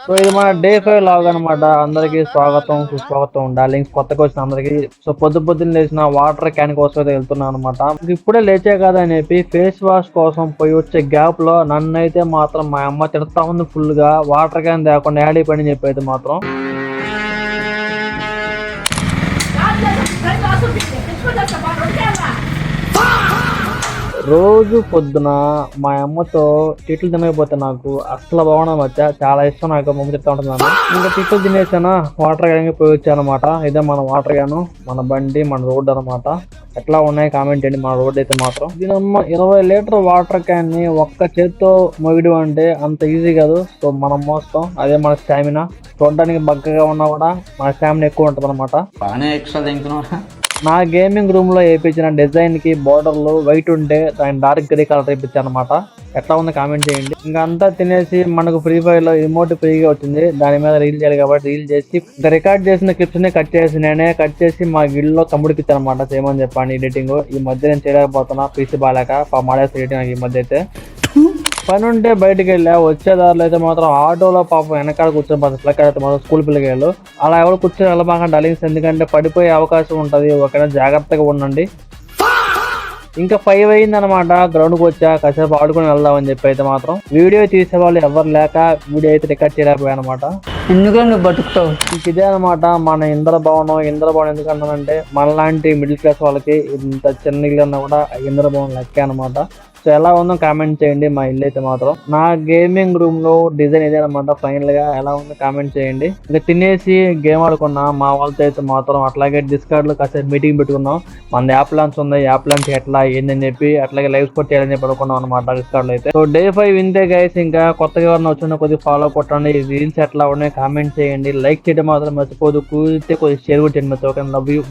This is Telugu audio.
సో ఇది మన డే 5 లాగ్ అనమాట. అందరికి స్వాగతం సుస్వాగతం. డార్లింగ్స్ కొత్తగా వచ్చిన అందరికి. సో పొద్దున్న లేచిన వాటర్ క్యాన్ కోసం అయితే వెళ్తున్నాను అనమాట. ఇప్పుడే లేచే కదా అని చెప్పి ఫేస్ వాష్ కోసం పోయి వచ్చే గ్యాప్ లో నన్నైతే మాత్రం మా అమ్మ తిడతా ఉంది ఫుల్ గా. వాటర్ క్యాన్ తేకుండా యాడీ పని చెప్పి అయితే మాత్రం రోజు పొద్దున మా అమ్మతో తిట్లు తినకపోతే నాకు అసలు బాగుండదు మధ్య. చాలా ఇష్టం నాకు. మమ్మీ చెప్తా ఉంటున్నాను. ఇంకా తిట్లు తినేసానా వాటర్ క్యాన్ పోయి వచ్చాను అనమాట. ఇదే మన వాటర్ క్యాన్, మన బండి, మన రోడ్ అనమాట. ఎట్లా ఉన్నాయి కామెంట్ చేయండి. మన రోడ్ అయితే మాత్రం దీనమ్మ 20 లీటర్ వాటర్ క్యాన్ ని ఒక్క చేత్తో మొగిడం అంటే అంత ఈజీ కాదు. సో మనం మోస్తాం. అదే మన స్టామినా. చూడడానికి బగ్గగా ఉన్నా కూడా మన స్టామినా ఎక్కువ ఉంటుంది అనమాట. నా గేమింగ్ రూమ్ లో వేయించిన డిజైన్ కి బోర్డర్లు వైట్ ఉంటే దాని డార్క్ గ్రే కలర్ వేయించాను అనమాట. ఎట్లా ఉంది కామెంట్ చేయండి. ఇంకా అంతా తినేసి మనకు ఫ్రీ ఫైర్ లో రిమోట్ ఫ్రీగా వచ్చింది. దాని మీద రీల్ చేయాలి కాబట్టి రీల్ చేసి ఇంకా రికార్డ్ చేసిన క్లిప్స్ ని కట్ చేసి నేనే కట్ చేసి మా గిల్లో తమ్ముడికి ఇచ్చాను అనమాట. చేయమని చెప్పండి ఎడిటింగ్. ఈ మధ్య నేను చేయలేకపోతున్నా, పీసీ బాగాలేక మాడేసి ఎడిటింగ్. ఈ మధ్య అయితే పని ఉంటే బయటకు వెళ్ళా. వచ్చేదారులు అయితే మాత్రం ఆటోలో పాపం వెనకాల కూర్చొని పిల్లకాయలు మాత్రం స్కూల్ పిల్లకాయలు అలా ఎవరు కూర్చొని వెళ్ళబాగా డలింగ్స్. ఎందుకంటే పడిపోయే అవకాశం ఉంటుంది. ఒకవేళ జాగ్రత్తగా ఉండండి. ఇంకా 5 అయింది అనమాట. గ్రౌండ్ కు వచ్చా కాసేపు ఆడుకుని వెళ్దామని చెప్పి అయితే మాత్రం వీడియో తీసే వాళ్ళు ఎవరు లేక వీడియో అయితే రికార్డ్ చేయలేకపోయా అనమాట. ఎందుకంటే నువ్వు బతుకుతావు. ఇదే అనమాట మన ఇంద్రభవనం ఎందుకంటానంటే మనలాంటి మిడిల్ క్లాస్ వాళ్ళకి ఇంత చిన్న ఇల్లు అన్నా కూడా ఇంద్రభవనం లెక్కే అనమాట. సో ఎలా ఉందో కామెంట్ చేయండి. మా ఇల్లు అయితే మాత్రం నా గేమింగ్ రూమ్ లో డిజైన్ ఇదే అనమాట. ఫైనల్ గా ఎలా ఉందో కామెంట్ చేయండి. ఇంకా తినేసి గేమ్ ఆడుకున్నా మా వాళ్ళతో అయితే మాత్రం. అట్లాగే డిస్కార్డ్ లో కాసేపు మీటింగ్ పెట్టుకున్నాం. మన యాప్ లాంచ్ ఉంది. యాప్ లాంచ్ ఎట్లా ఏందని చెప్పి అట్లాగే లైవ్ స్పోర్ట్ చేయాలని చెప్పి అనుకున్నాం అనమాట డిస్కార్డ్ లో అయితే. సో డే 5 ఇంతే గైస్. ఇంకా కొత్తగా ఎవరైనా వచ్చిన కొద్దిగా ఫాలో కొట్టండి. రీల్స్ ఎట్లా ఉన్నాయి కామెంట్ చేయండి. లైక్ చేయడం మాత్రం మర్చిపోదు. కూర్చే కొద్దిగా షేర్ కూడా చేయండి. Love you.